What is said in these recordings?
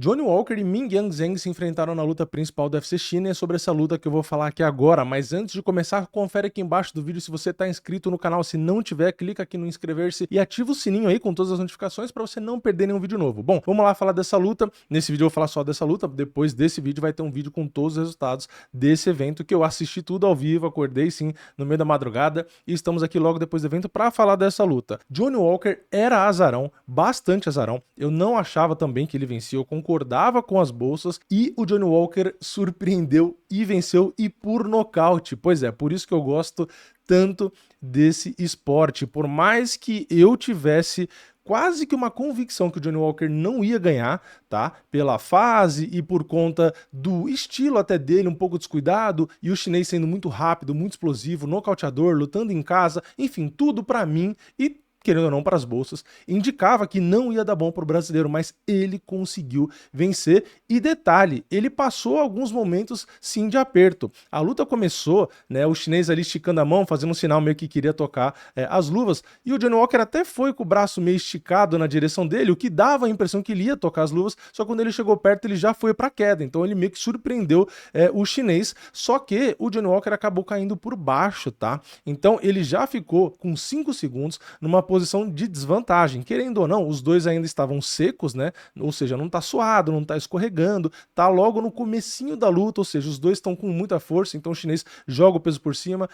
Johnny Walker e Ming Yang Zheng se enfrentaram na luta principal do UFC China e é sobre essa luta que eu vou falar aqui agora, mas antes de começar, confere aqui embaixo do vídeo se você está inscrito no canal. Se não tiver, clica aqui no inscrever-se e ativa o sininho aí com todas as notificações para você não perder nenhum vídeo novo. Bom, vamos lá falar dessa luta. Nesse vídeo eu vou falar só dessa luta, depois desse vídeo vai ter um vídeo com todos os resultados desse evento que eu assisti tudo ao vivo, acordei sim no meio da madrugada e estamos aqui logo depois do evento para falar dessa luta. Johnny Walker era azarão, bastante azarão, eu não achava também que ele vencia, eu concordava com as bolsas e o Johnny Walker surpreendeu e venceu e por nocaute. Pois é, por isso que eu gosto tanto desse esporte. Por mais que eu tivesse quase que uma convicção que o Johnny Walker não ia ganhar, tá? Pela fase e por conta do estilo até dele, um pouco descuidado, e o chinês sendo muito rápido, muito explosivo, nocauteador, lutando em casa, enfim, tudo pra mim e querendo ou não, para as bolsas, indicava que não ia dar bom para o brasileiro, mas ele conseguiu vencer. E detalhe, ele passou alguns momentos sim de aperto. A luta começou, né, o chinês ali esticando a mão, fazendo um sinal meio que queria tocar as luvas, e o Johnny Walker até foi com o braço meio esticado na direção dele, o que dava a impressão que ele ia tocar as luvas, só que quando ele chegou perto ele já foi para a queda, então ele meio que surpreendeu o chinês, só que o Johnny Walker acabou caindo por baixo, tá? Então ele já ficou com 5 segundos numa posição de desvantagem. Querendo ou não, os dois ainda estavam secos, né? Ou seja, não tá suado, não tá escorregando, tá logo no comecinho da luta, ou seja, os dois estão com muita força, então o chinês joga o peso por cima,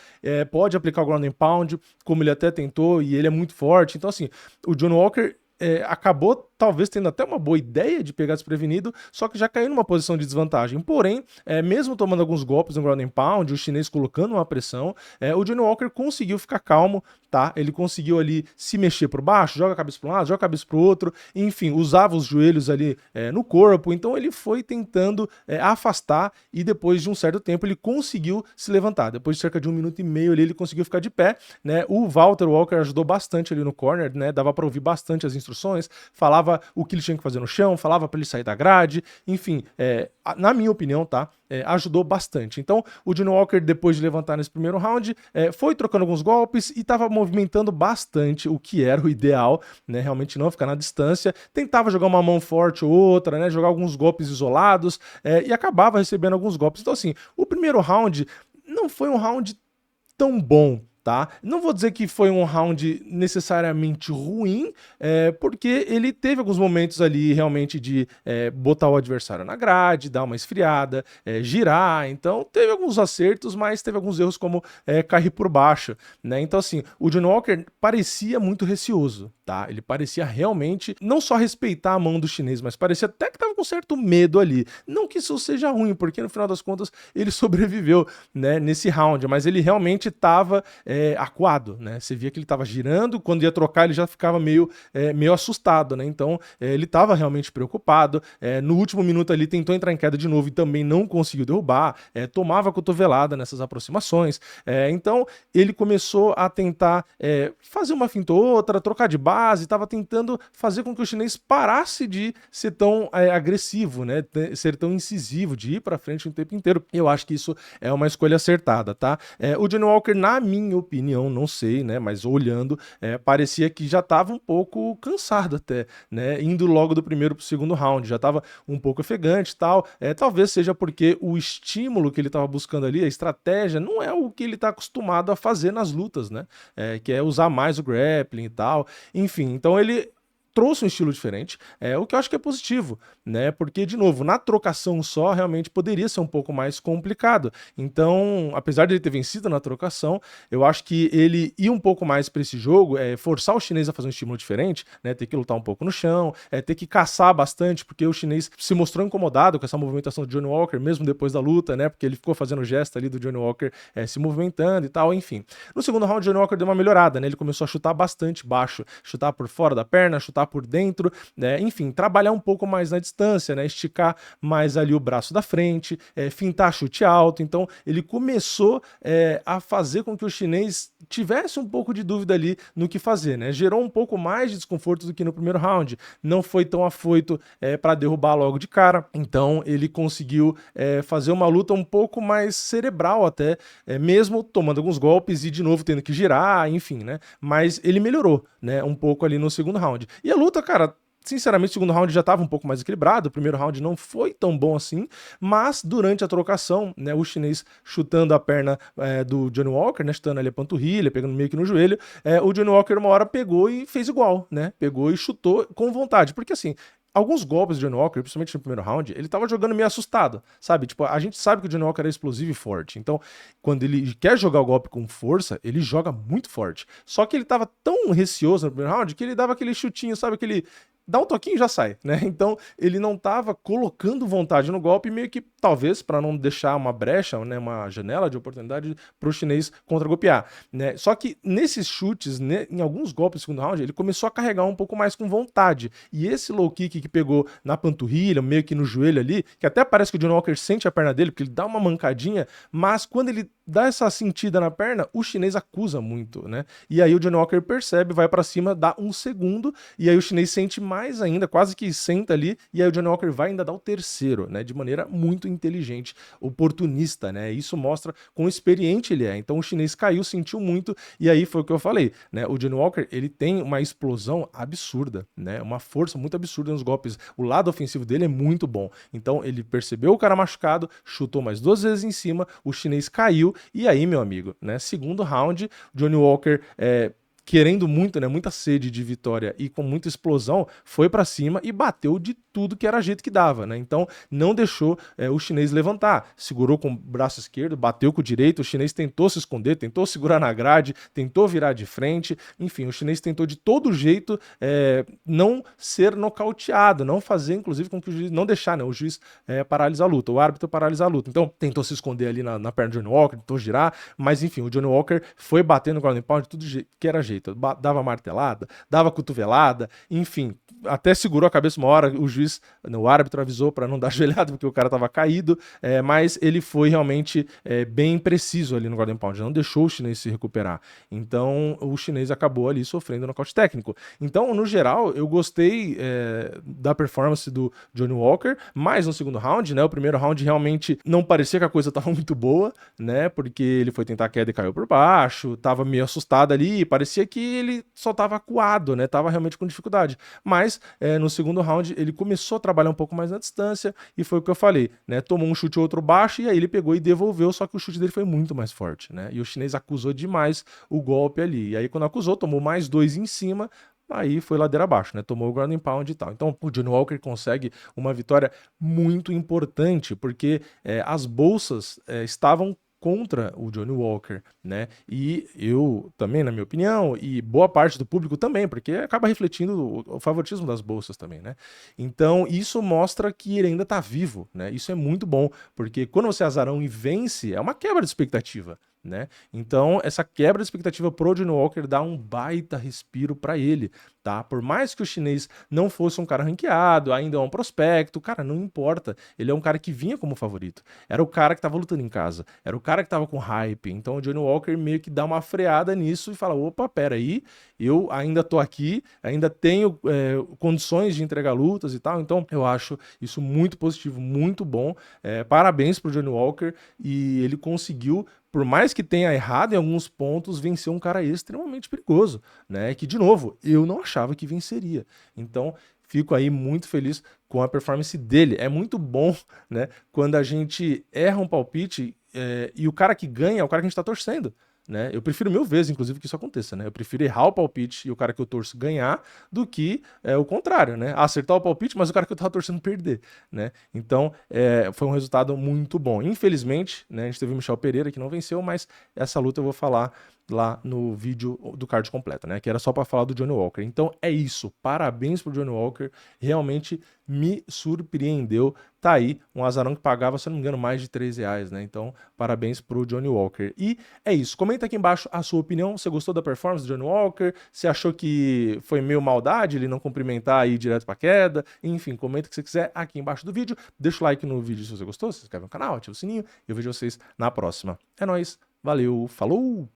pode aplicar o ground and pound, como ele até tentou, e ele é muito forte. Então, assim, o Johnny Walker acabou talvez tendo até uma boa ideia de pegar desprevenido, só que já caiu numa posição de desvantagem. Porém, mesmo tomando alguns golpes no ground and pound, o chinês colocando uma pressão, o Johnny Walker conseguiu ficar calmo, tá? Ele conseguiu ali se mexer por baixo, joga a cabeça para um lado, joga a cabeça para o outro, enfim, usava os joelhos ali no corpo, então ele foi tentando afastar e depois de um certo tempo ele conseguiu se levantar. Depois de cerca de 1 minuto e meio ali, ele conseguiu ficar de pé, né? O Walter Walker ajudou bastante ali no corner, né? Dava para ouvir bastante as instruções, falava o que ele tinha que fazer no chão, falava para ele sair da grade, enfim, na minha opinião, tá? Ajudou bastante. Então, o Johnny Walker, depois de levantar nesse primeiro round, foi trocando alguns golpes e estava movimentando bastante, o que era o ideal, né? Realmente não ficar na distância. Tentava jogar uma mão forte ou outra, né? Jogar alguns golpes isolados e acabava recebendo alguns golpes. Então, assim, o primeiro round não foi um round tão bom, tá? Não vou dizer que foi um round necessariamente ruim, porque ele teve alguns momentos ali realmente de botar o adversário na grade, dar uma esfriada, girar, então teve alguns acertos, mas teve alguns erros como cair por baixo, né? Então assim, o Johnny Walker parecia muito receoso, tá? Ele parecia realmente não só respeitar a mão do chinês, mas parecia até que tava com certo medo ali. Não que isso seja ruim, porque no final das contas ele sobreviveu, né, nesse round, mas ele realmente tava acuado, né? Você via que ele estava girando, quando ia trocar ele já ficava meio assustado, né? Então ele estava realmente preocupado. No último minuto ali tentou entrar em queda de novo e também não conseguiu derrubar, tomava cotovelada nessas aproximações. Então ele começou a tentar fazer uma finta ou outra, trocar de base, estava tentando fazer com que o chinês parasse de ser tão agressivo, né? Ser tão incisivo, de ir para frente o tempo inteiro. Eu acho que isso é uma escolha acertada, tá? O Johnny Walker, na minha opinião, não sei, né, mas olhando, parecia que já estava um pouco cansado até, né, indo logo do primeiro para o segundo round, já estava um pouco ofegante e tal, talvez seja porque o estímulo que ele estava buscando ali, a estratégia, não é o que ele está acostumado a fazer nas lutas, né, que é usar mais o grappling e tal, enfim, então ele trouxe um estilo diferente, o que eu acho que é positivo, né? Porque, de novo, na trocação só, realmente poderia ser um pouco mais complicado. Então, apesar de ele ter vencido na trocação, eu acho que ele ir um pouco mais para esse jogo, forçar o chinês a fazer um estímulo diferente, né? Ter que lutar um pouco no chão, ter que caçar bastante, porque o chinês se mostrou incomodado com essa movimentação do Johnny Walker, mesmo depois da luta, né? Porque ele ficou fazendo gesto ali do Johnny Walker se movimentando e tal, enfim. No segundo round, o Johnny Walker deu uma melhorada, né? Ele começou a chutar bastante baixo, chutar por fora da perna, chutar por dentro, né? Enfim, trabalhar um pouco mais na distância, né? Esticar mais ali o braço da frente, fintar chute alto. Então ele começou a fazer com que o chinês tivesse um pouco de dúvida ali no que fazer, né? Gerou um pouco mais de desconforto do que no primeiro round, não foi tão afoito para derrubar logo de cara, então ele conseguiu fazer uma luta um pouco mais cerebral até, mesmo tomando alguns golpes e de novo tendo que girar, enfim, né? Mas ele melhorou, né, um pouco ali no segundo round. E a luta, cara, Sinceramente, o segundo round já estava um pouco mais equilibrado, o primeiro round não foi tão bom assim, mas durante a trocação, né, o chinês chutando a perna do Johnny Walker, né, chutando ali a panturrilha, pegando meio que no joelho, o Johnny Walker uma hora pegou e fez igual, né, pegou e chutou com vontade, porque assim, alguns golpes do Johnny Walker, principalmente no primeiro round, ele tava jogando meio assustado, sabe? Tipo, a gente sabe que o Johnny Walker é explosivo e forte. Então, quando ele quer jogar o golpe com força, ele joga muito forte. Só que ele tava tão receoso no primeiro round que ele dava aquele chutinho, sabe? Aquele dá um toquinho e já sai, né? Então ele não estava colocando vontade no golpe, meio que talvez para não deixar uma brecha, né, uma janela de oportunidade para o chinês contra-golpear, né? Só que nesses chutes, né, em alguns golpes do segundo round, ele começou a carregar um pouco mais com vontade. E esse low kick que pegou na panturrilha, meio que no joelho ali, que até parece que o Johnny Walker sente a perna dele, porque ele dá uma mancadinha, mas quando ele dá essa sentida na perna, o chinês acusa muito, né? E aí o Johnny Walker percebe, vai para cima, dá um segundo, e aí o chinês sente mais ainda, quase que senta ali, e aí o Johnny Walker vai ainda dar o terceiro, né? De maneira muito inteligente, oportunista, né? Isso mostra quão experiente ele é. Então o chinês caiu, sentiu muito, e aí foi o que eu falei, né? O Johnny Walker, ele tem uma explosão absurda, né? Uma força muito absurda nos golpes. O lado ofensivo dele é muito bom. Então ele percebeu o cara machucado, chutou mais 2 vezes em cima, o chinês caiu, e aí, meu amigo, né? Segundo round, Johnny Walker querendo muito, né, muita sede de vitória e com muita explosão, foi para cima e bateu de tudo que era jeito que dava, né? Então não deixou o chinês levantar, segurou com o braço esquerdo, bateu com o direito, o chinês tentou se esconder, tentou segurar na grade, tentou virar de frente, enfim, o chinês tentou de todo jeito não ser nocauteado, não fazer, inclusive, com que o juiz não deixar, né, o juiz paralisar a luta, o árbitro paralisar a luta. Então tentou se esconder ali na perna do Johnny Walker, tentou girar, mas enfim, o Johnny Walker foi batendo no ground and pound de tudo que era jeito. Dava martelada, dava cotovelada, enfim, até segurou a cabeça uma hora, o árbitro avisou para não dar joelhada porque o cara tava caído, mas ele foi realmente bem preciso ali no ground and pound, não deixou o chinês se recuperar. Então o chinês acabou ali sofrendo nocaute técnico. Então, no geral, eu gostei da performance do Johnny Walker, mas no segundo round, né, o primeiro round realmente não parecia que a coisa tava muito boa, né, porque ele foi tentar a queda e caiu por baixo, tava meio assustado ali, parecia que ele só tava acuado, né, tava realmente com dificuldade. Mas no segundo round ele começou a trabalhar um pouco mais na distância e foi o que eu falei, né, tomou um chute ou outro baixo e aí ele pegou e devolveu, só que o chute dele foi muito mais forte, né, e o chinês acusou demais o golpe ali. E aí quando acusou, tomou mais 2 em cima, aí foi ladeira abaixo, né? Tomou o ground and pound e tal. Então o Johnny Walker consegue uma vitória muito importante, porque as bolsas estavam contra o Johnny Walker, né? E eu também, na minha opinião, e boa parte do público também, porque acaba refletindo o favoritismo das bolsas também, né? Então isso mostra que ele ainda tá vivo, né? Isso é muito bom, porque quando você é azarão e vence, é uma quebra de expectativa, né? Então essa quebra de expectativa pro Johnny Walker dá um baita respiro para ele, tá? Por mais que o chinês não fosse um cara ranqueado, ainda é um prospecto, cara, não importa. Ele é um cara que vinha como favorito. Era o cara que tava lutando em casa, era o cara que tava com hype. Então o Johnny Walker meio que dá uma freada nisso e fala: opa, pera aí, eu ainda tô aqui, ainda tenho condições de entregar lutas e tal. Então eu acho isso muito positivo, muito bom. Parabéns pro Johnny Walker, e ele conseguiu, por mais que tenha errado em alguns pontos, venceu um cara extremamente perigoso, né? Que, de novo, eu não achava que venceria. Então, fico aí muito feliz com a performance dele. É muito bom, né, quando a gente erra um palpite e o cara que ganha é o cara que a gente tá torcendo, né? Eu prefiro 1000 vezes, inclusive, que isso aconteça, né? Eu prefiro errar o palpite e o cara que eu torço ganhar do que o contrário, né? Acertar o palpite, mas o cara que eu tava torcendo perder, né? Então, foi um resultado muito bom. Infelizmente, né, a gente teve o Michel Pereira que não venceu, mas essa luta eu vou falar lá no vídeo do card completo, né? Que era só para falar do Johnny Walker. Então é isso. Parabéns pro Johnny Walker. Realmente me surpreendeu. Tá aí, um azarão que pagava, se eu não me engano, mais de R$3, né? Então, parabéns pro Johnny Walker. E é isso. Comenta aqui embaixo a sua opinião. Você gostou da performance do Johnny Walker? Você achou que foi meio maldade ele não cumprimentar e ir direto pra queda? Enfim, comenta o que você quiser aqui embaixo do vídeo. Deixa o like no vídeo se você gostou. Se inscreve no canal, ativa o sininho. E eu vejo vocês na próxima. É nóis. Valeu. Falou!